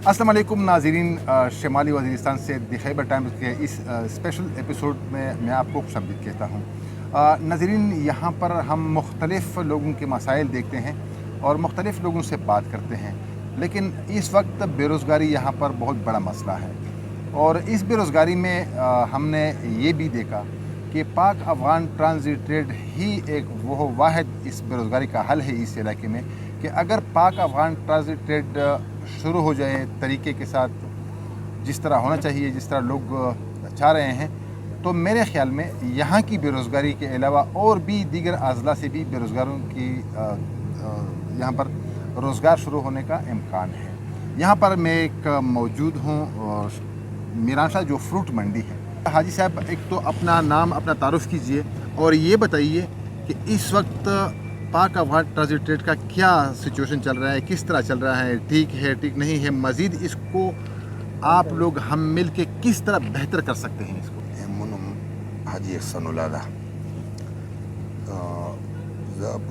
अस्सलाम वालेकुम नाज़रीन, शुमाली वज़ीरिस्तान से द खैबर टाइम्स के इस स्पेशल एपिसोड में मैं आपको खुशामदीद कहता हूँ। नाज़रीन, यहाँ पर हम मुख्तलिफ़ लोगों के मसाइल देखते हैं और मुख्तलिफ़ लोगों से बात करते हैं, लेकिन इस वक्त बेरोज़गारी यहाँ पर बहुत बड़ा मसला है। और इस बेरोज़गारी में हमने ये भी देखा कि पाक अफ़गान ट्रांज़िट ट्रेड ही एक वो वाहिद इस बेरोज़गारी का हल है इस इलाके में, कि अगर पाक अफ़गान ट्रांज़िट ट्रेड शुरू हो जाए तरीके के साथ, जिस तरह होना चाहिए, जिस तरह लोग चाह रहे हैं, तो मेरे ख़्याल में यहाँ की बेरोज़गारी के अलावा और भी दीगर अज़ला से भी बेरोज़गारों की यहाँ पर रोज़गार शुरू होने का इम्कान है। यहाँ पर मैं एक मौजूद हूँ मीरांशा जो फ्रूट मंडी है। हाजी साहब, एक तो अपना नाम, अपना तारुफ़ कीजिए और ये बताइए कि इस वक्त पाक अफ़गान ट्रांज़िट ट्रेड का क्या सिचुएशन चल रहा है, किस तरह चल रहा है, ठीक है, ठीक नहीं है, मज़ीद इसको आप लोग हम मिल के किस तरह बेहतर कर सकते हैं इसको? हाजी सनुलादा जब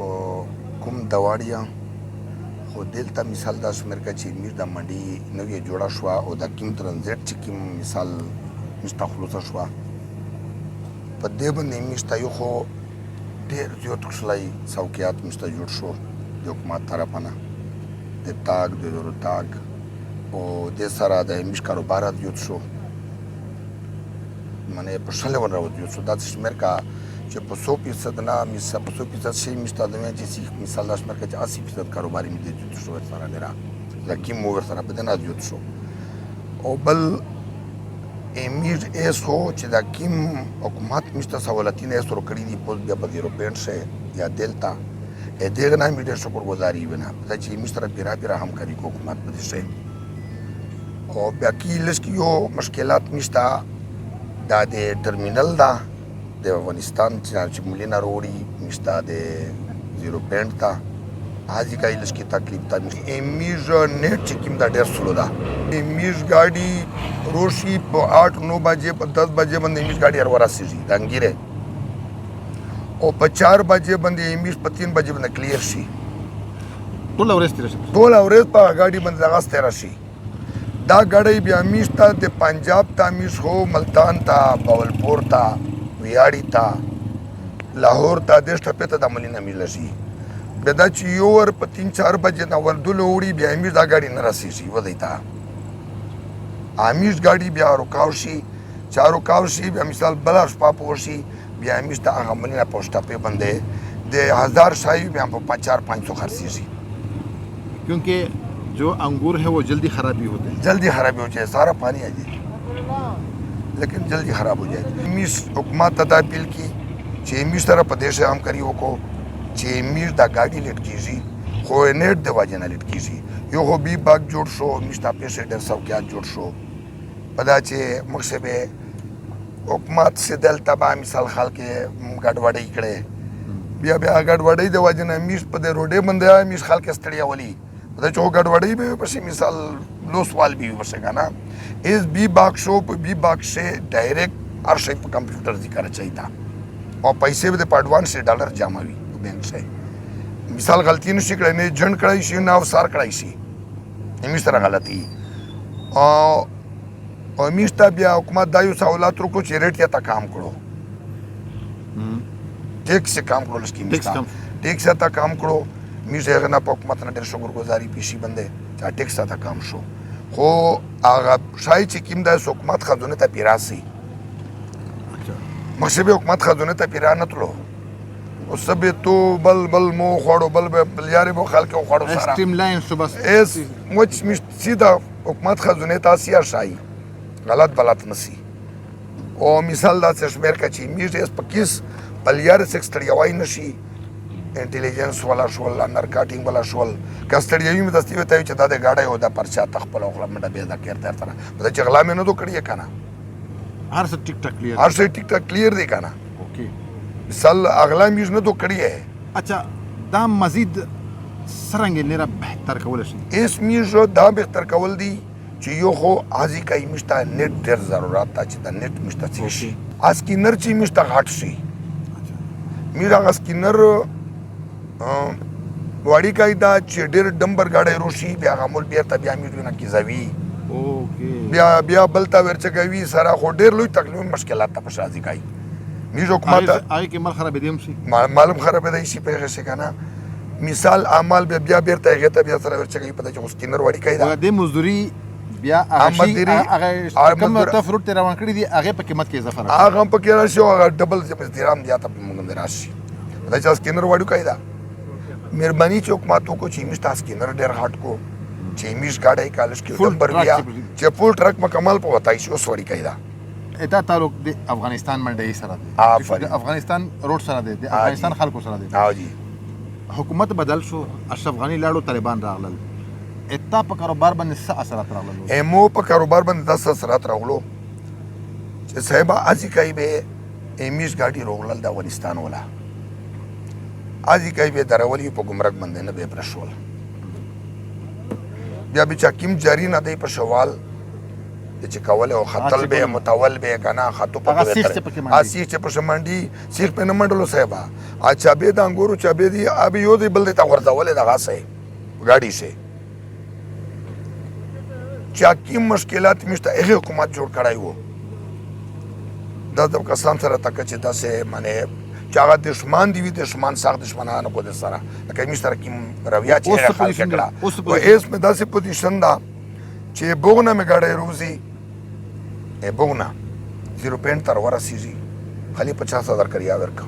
कुम दवाड़िया हो दिल ता मिसाल दा सुमेर का ची मीर दा मंडी नवी जोड़ा शुआ और दा किम ट्रांज़िट ची किम मिसाल मिस्ता खुलूसा शुआ पद्दे बंदे मिस्ता यो खो ډېر زیات خصلای سوکیات مسته جوړ شو د حکومت طرفانه د تاګ د دورو تاګ او د سره د میش کاروبار زیات شو منه په شله ور راوځي شو د شمیر کا چې په 100% نه میسه په 100% شي مسته د مې چې مثال د شمیر کا چې 80% کاروباري مې د جوړ شو سره نه را لکه مو ور سره بدن زیات شو او بل امیر ایس हो چې دا کیم حکومت مشته سہولتین ایس ور کړی دی پوز بیا په یورپین سے یا دلتا ا دغه نه میډر شکر گزاري ونه دا چې مشترک پیرا همکاري کو حکومت په دې او بیا کی لسکیو مشکلات مشته دا د ټرمینل دا د افغانستان چې مولینا روړي مشته د یورپین تا हाजी का इलस की तकलीफ था एमीज नेट चिकिम दा डेर स्लो दा एमीज गाड़ी रोशी 8-9 बजे 10 बजे बंद एमीज गाड़ी अरवरा सीजी दंगिरे और 4 बजे बंद एमीज 3 बजे बंद क्लियर सी टोल अवरेज पा गाड़ी बंद लगास तेरा सी दा गाड़ी भी अमीज था दे पंजाब ता अमीज हो मल्तान ता बावलपुर ता वियाड़ी ता लाहौर ता देश टपे ता दमलिना मिलसी دا چې یو ور په 3-4 بجې دا وردلو وړي بیا امیر دا ګاډي نه رسېږي ودیتا امیر ګاډي بیا رکاو شي چارو کاو شي بیا مثال بلا شپه پوشي بیا امیر ته هغه مننه پوسټه په باندې د 1000 شای بیا په 4-500 خرڅېږي क्योंकि जो अंगूर है वो जल्दी ख़राबी होते हैं, जल्दी खराबी हो जाए, सारा पानी आ जाए लेकिन जल्दी ख़राब हो जाए। امیر حکومت ته اپیل کی چې امیر سره په دې شام کړی وکړو چې امیر دا ګاډي لیټ کیږي خو نیټ د واجب نه لیټ کیږي یو هو بي باګ جوړ شو مشتا پیسې ډېر سوکیات جوړ شو پدا چې مخسبه حکومت سے دل تبا مثال خلک ګډوډي کړي بیا ګډوډي د واجب نه میش په روډې باندې میش خلک استړیا ولي دا چې ګډوډي به پسې مثال لو سوال بھی وسه کنه اس بي باګ شو په بي باګ سے ډایرکټ هر شي په کمپیوټر ذکر چایتا او پیسې به په ایڈوانس ډالر جمع وي बैंक से मिसाल गलती नहीं कड़े ने जन कड़ाई सी ना सार कड़ाई सी इस तरह गलती और मिस्ता बिया हुकूमत दायु सहुलत रुको चेरेट या ता काम करो टैक्स से काम करो इसकी टैक्स से ता काम करो मिस ना हुकूमत ना डेढ़ शुक्रगुजारी पीसी बंदे चा टैक्स ता काम शो हो आगा शाही चिकिम दा हुकूमत खजूने ता पिरासी मकसद हुकूमत खजूने ता पिरा न तो او سبه تو بل مو خوړو بل بلیاري مو خلک خوړو سره स्ट्रीमलाइन सुबह اس مچ سیدا حکومت خزونه تاسیا شای غلط بلات نسی او مثال دا شمیر کا چی میز اس 25 بلیار سکستړی وای نشي انټيليجنس ولا شول نارکاټینګ ولا شول کستړی می دستي وته چې دا د گاډي او دا پرچا تخپل خپل منډه به دا کېر تر دا چې غلا مې نه دو کړی کنه هر څه ټیک ټاک کلیئر هر څه ټیک ټاک کلیئر دی کنه اوکے مثال اغلا میز نه دو کړی ہے अच्छा دا مزید سرنګ لري بهتر کول شي اس میز دا بهتر کول دی چې یو خو ازي کای مشته نیټ ډیر ضرورت تا چې دا نیټ مشته شي اس کی نر چې مشته غټ شي میرا اس کی نر واړی کای دا چې ډیر ډمبر گاډي روشي بیا غمول بیا ته بیا میډونه کی زوی بیا بل ته ورڅ کوي سره خو ډېر لوی تکلیف مشکلات ته پښه ځي کوي میز حکومت هغه کې مال خراب دي هم شي معلوم خراب دی شي په هغه کنه مثال اعمال بیا بیرته هغه ته بیا سره ورڅ کوي پته چې اوس کینر وړي کوي دا د مزدوري بیا هغه کوم ته فروټ روان کړی دي هغه په قیمت کې اضافه راځي هغه په کې راشي هغه ډبل درام دی ته موږ راشي دا چې سکینر وړو کوي دا مهرباني چې حکومت کو چې مش تاسو سکینر ډېر هاټ کو چې مش گاډي کالش کې نمبر بیا چې فول ټرک مکمل په وتاي شو سوري کوي دا اته تعلق د افغانستان منډي سره دی د افغانستان روډ سره دی د افغانستان خلکو سره دی ها جی حکومت بدل شو اشرف غنی لاړو طالبان راغلل اته په کاروبار باندې څه اثرات راغلل ایمو په کاروبار باندې 10 اثرات راغلو چې صاحب ازي کوي به امیش گاډي روغلل د افغانستان ولا ازي کوي به درولي په ګمرک باندې نه به پرشول بیا بچا کیم جاری نه دی په شوال چې کول او خطل به متول به کنه خطو په اسی چې په شمنډي سیخ په نمنډلو صاحب اچھا به د انګورو چا به دی ابي یو دی بل دی تا ورځول د غاسه ګاډي سه چا کی مشکلات مشته هغه حکومت جوړ کړای وو دا د کسان سره تک چې تاسو معنی چې هغه دشمن دی دشمن سخت دشمنانو کو د سره لکه می سره کی رویا چې خلک کړه او اس په داسې پوزیشن دا چې بوغنه می ګاډي روزي ای بوغنه 0.5 تر ورسیږي خالي 50,000 کریا ورکو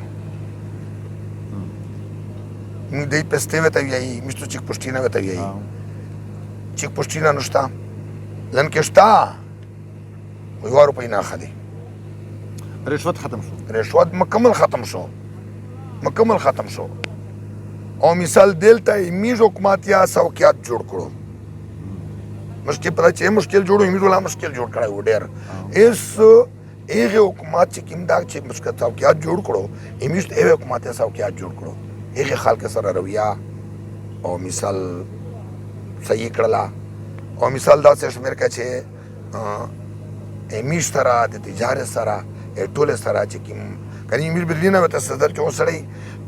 می دې پسته وته وی میشتو چیک پښتینه وته وی چیک پښتینه نشتا لن کې شتا وی ورو په نه خدي رشوت ختم شو رشوت مکمل ختم شو او مثال دلته میز حکومت یا سوکیات جوړ کړو مشکل پتا چې مشکل جوړو میز ولا مشکل جوړ کړای و ډېر اس هغه حکومت چې کوم دا چې مشکل سوکیات جوړ کړو ایمیز هغه حکومت یا سوکیات جوړ کړو هغه خلک سره رویا او مثال صحیح کړلا او مثال دا څه شمیر کا چې ایمیز سره د تجارت سره ټول سره چې کوم کني میر برلینه وته صدر چې وسړی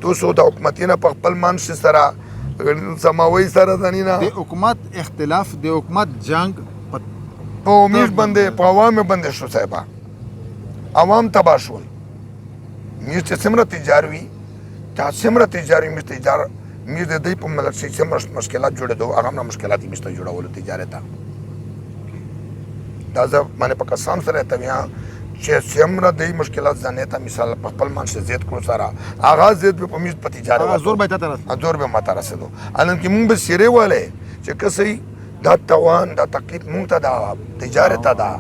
تو سو د حکومتینه په خپل منش سره سماوي سره دنینا د حکومت اختلاف د حکومت جنگ په امید باندې په عوام باندې شو صاحبہ عوام تبا شول میر چې سمره تجاروي تا سمره تجاروي میر تجار میر د دې په ملک شي سمره مشکلات جوړېدو هغه نه مشکلات یې مشته جوړول تجارت دا ځکه باندې په قسم سره ته بیا چې سمره د مشکلات ځنه ته مثال په خپل منځ زیات کړو سره آغاز زیات په پمیز په تجارت زور به ته زور به ماته رسېدو الان کې مونږ به سیره والے چې کسي دا توان دا تکلیف مونږ ته دا تجارت دا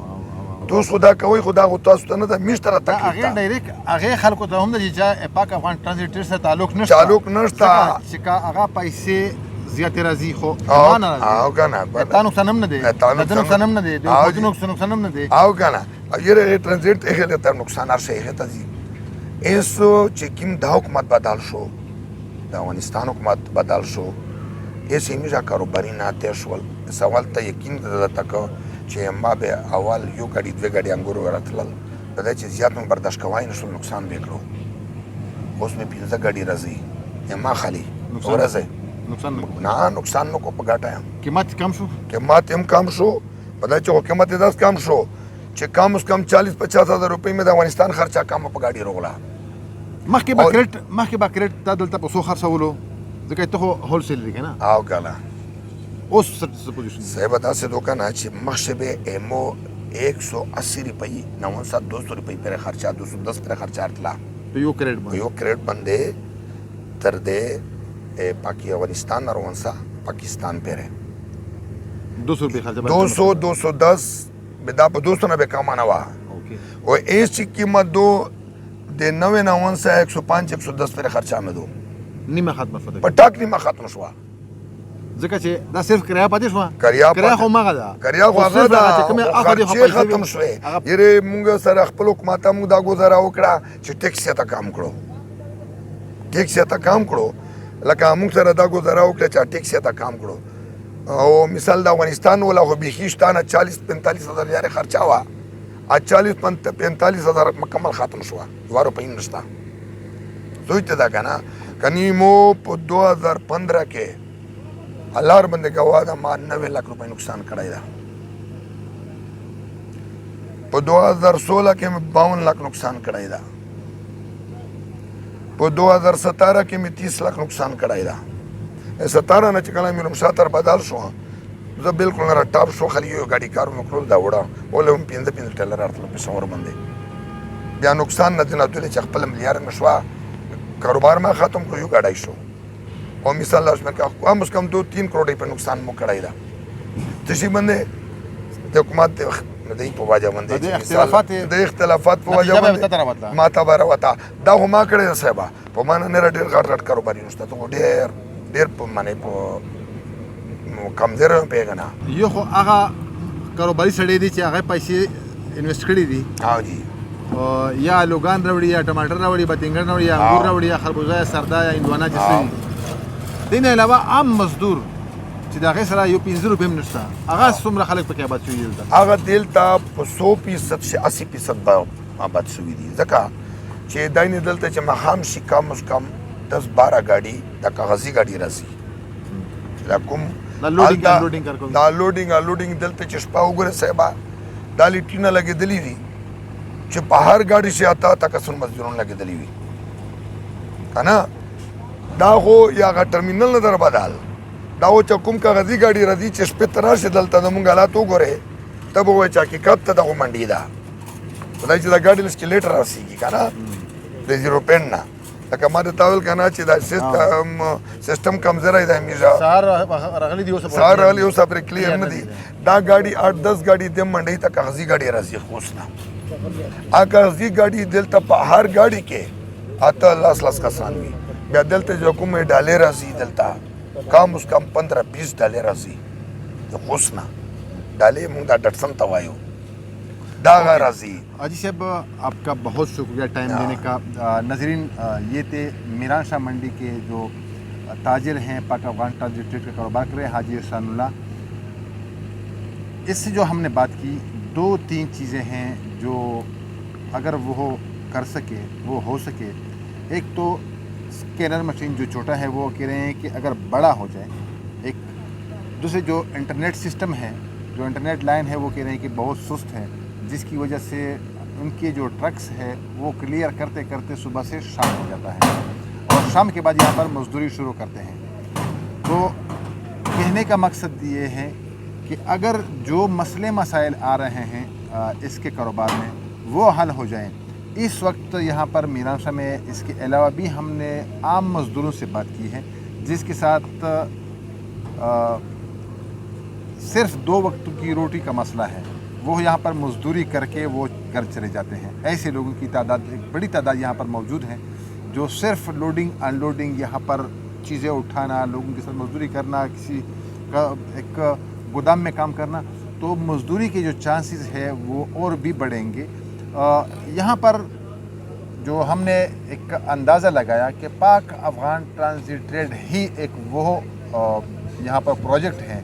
تو خدا کوي خدا غو تاسو ته نه د میشتره تکلیف هغه ډایرک هغه خلکو ته هم د پاک افغان ټرانزیټر سره تعلق نشته چې هغه پیسې زیات راځي خو مان راځي او کنه تا نقصان هم نه دی تا نقصان هم نه دی د نقصان هم نه دی او کنه یره ترانزیت هغه ته نقصان هر شي هغه ته دي ایسو چې کوم د حکومت بدل شو د افغانستان حکومت بدل شو ایسې میجا کاروباري نه ته شول سوال ته یقین درته کو چې ما به اول یو غړي دوه غړي انګور ورتلل دا چې زیات من برداشت کوای نشو نقصان وکړو اوس مې 15 غړي راځي ما خالي ورځي نقصان نو کو په ګټه قیمت کم شو قیمت هم کم شو پدې چې قیمت 10 کم شو چې کم از کم 40-50,000 روپۍ مې د افغانستان خرچه کم په ګاډي روغلا مخکې با کریډ تا دلته په څو خرڅولو ځکه ته هول سیل دی کنه او کنه اوس څه پوزیشن صاحب تاسو دوکانه چې مخشبه ایمو 180 روپۍ 900 روپۍ پر خرچه 210 پر خرچه ارتلا په یو کریډ باندې تر دې پاکی افغانستان روانسا پاکستان پہ رہے 200 روپے خرچہ 210 بدا په 200 به کمانه وا او ایس کی قیمت دو د 99 سے 105 110 پر خرچہ میں دو نیمه ختمه شو پټاک نیمه ختم شو ځکه چې دا صرف کریا پاتې شو کریا خو ماغه دا کریا خو هغه دا خرچه ختم شوه یره مونږ سره خپل حکومت مونږ دا گزاره وکړه چې ټیکس ته کم کړو لکه موږ سره دا گزاره وکړه چې ټیکس ته کم کړو او مثال د افغانستان ولا خو بيخيشتانه 40-45,000 یاره خرچا وا 40-45,000 مکمل ختم شو وارو په نشتا دوی ته دا کني مو په 2015 کې الار باندې گوا دا ما 90 لک روپے نقصان کړای دا په 2016 کې مې 52 लाख نقصان کړی دا، په 2017 کې مې 30 लाख نقصان کړی دا. 17 نه چې کله مې نومشاتر بدل شو زه بالکل نه ټاپ شو، خالي یو ګاډي کارونه کړل دا وړه ولې هم 5 ټیلر راتلل پېښور باندې. بیا نقصان نه دینه دوی چې خپل مليار نشوا کاروبار ما ختم کړو، یو ګاډی شو او مثال لازم کا کم از کم 2-3 کروڑ په نقصان مو کړی دا. تشي باندې د حکومت د په وجه باندې د اختلافات په وجه باندې ما ته بار وتا دا هم کړی صاحب په معنا نه ډېر غټ کاروباري نشته ته ډېر په معنی په کمزور پیغنا یو خو هغه کاروباري سړی دی چې هغه پیسې انویسټ کړی دي. ها جی یا لوګان راوړي یا ټماټر راوړي بتنګر راوړي یا انګور راوړي یا خربوزه یا سردا یا هندوانا جسوي. دین علاوه عام مزدور چې دا غي سره یو 15 روپۍ هم نشته، هغه څومره خلک پکې آباد شوي دي؟ هغه دلته په 100% شي 80% به آباد شوي دي، ځکه چې داینې دلته چې ماښام شي کم از کم 10-12 ګاډي د کاغذي ګاډي راځي دا کوم دا لوډینګ انلوډینګ دلته چې شپه وګوره صاحبه دا لیټینه لګېدلي دي چې په هر ګاډي شي اته کسان مزدوران لګېدلي وي که نه. دا خو یا هغه ټرمینل نه در بدل دا و چې کوم کاغذي ګاډي راځي چې شپې ته راشي دلته زمونږ حالات وګورې ته به وایې چې حقیقت ته دغه منډي ده خدای چې دا ګاډي سکلیټر راسېږي که نه د زیرو پینټ نه. لکه ما ته تا ویل که نه چې دا سیسټم کمزوری دی همیشه سهار راغلي دي اوس پرې کلیر نه دي. دا ګاډي 8-10 ګاډي د منډۍ ته کاغذي ګاډي راځي خو اوس نه. هغه کاغذي ګاډي دلته په هر ګاډي کې اته لس کسان وي. بیا دلته چې کومې ډالۍ راځي دلته کم از کم 15-20 ډالۍ راځي د خو اوس نه. ډالۍ مونږ دا ډټسن ته وایو دا راځي. حاجی صاحب آپ کا بہت شکریہ ٹائم دینے کا. ناظرین یہ تھے میران شاہ منڈی کے جو تاجر ہیں پاک افغان ٹرانزٹ ٹریڈ کا کاروبار کر رہے ہیں حاجی احسان اللہ. اس سے جو ہم نے بات کی 2-3 چیزیں ہیں جو اگر وہ کر سکے وہ ہو سکے. ایک تو اسکینر مشین جو چھوٹا ہے وہ کہہ رہے ہیں کہ اگر بڑا ہو جائے. ایک دوسرے جو انٹرنیٹ سسٹم ہے جو انٹرنیٹ لائن ہے وہ کہہ رہے ہیں کہ بہت سست ہے جس کی وجہ سے ان کے جو ٹرکس ہے وہ کلیئر کرتے کرتے صبح سے شام ہو جاتا ہے اور شام کے بعد یہاں پر مزدوری شروع کرتے ہیں. تو کہنے کا مقصد یہ ہے کہ اگر جو مسئلے مسائل آ رہے ہیں اس کے کاروبار میں وہ حل ہو جائیں. اس وقت یہاں پر میران شاہ میں اس کے علاوہ بھی ہم نے عام مزدوروں سے بات کی ہے جس کے ساتھ صرف 2 وقت کی روٹی کا مسئلہ ہے. وہ یہاں پر مزدوری کر کے وہ گھر چلے جاتے ہیں. ایسے لوگوں کی تعداد ایک بڑی تعداد یہاں پر موجود ہیں جو صرف لوڈنگ انلوڈنگ یہاں پر چیزیں اٹھانا لوگوں کے ساتھ مزدوری کرنا کسی کا ایک گودام میں کام کرنا. تو مزدوری کے جو چانسز ہے وہ اور بھی بڑھیں گے. یہاں پر جو ہم نے ایک اندازہ لگایا کہ پاک افغان ٹرانزٹ ٹریڈ ہی ایک وہ یہاں پر پروجیکٹ ہے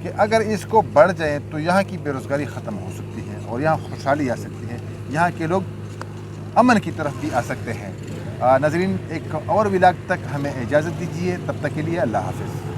کہ اگر اس کو بڑھ جائیں تو یہاں کی بے روزگاری ختم ہو سکتی ہے اور یہاں خوشحالی آ سکتی ہے. یہاں کے لوگ امن کی طرف بھی آ سکتے ہیں. ناظرین ایک اور ولاگ تک ہمیں اجازت دیجیے. تب تک کے لیے اللہ حافظ.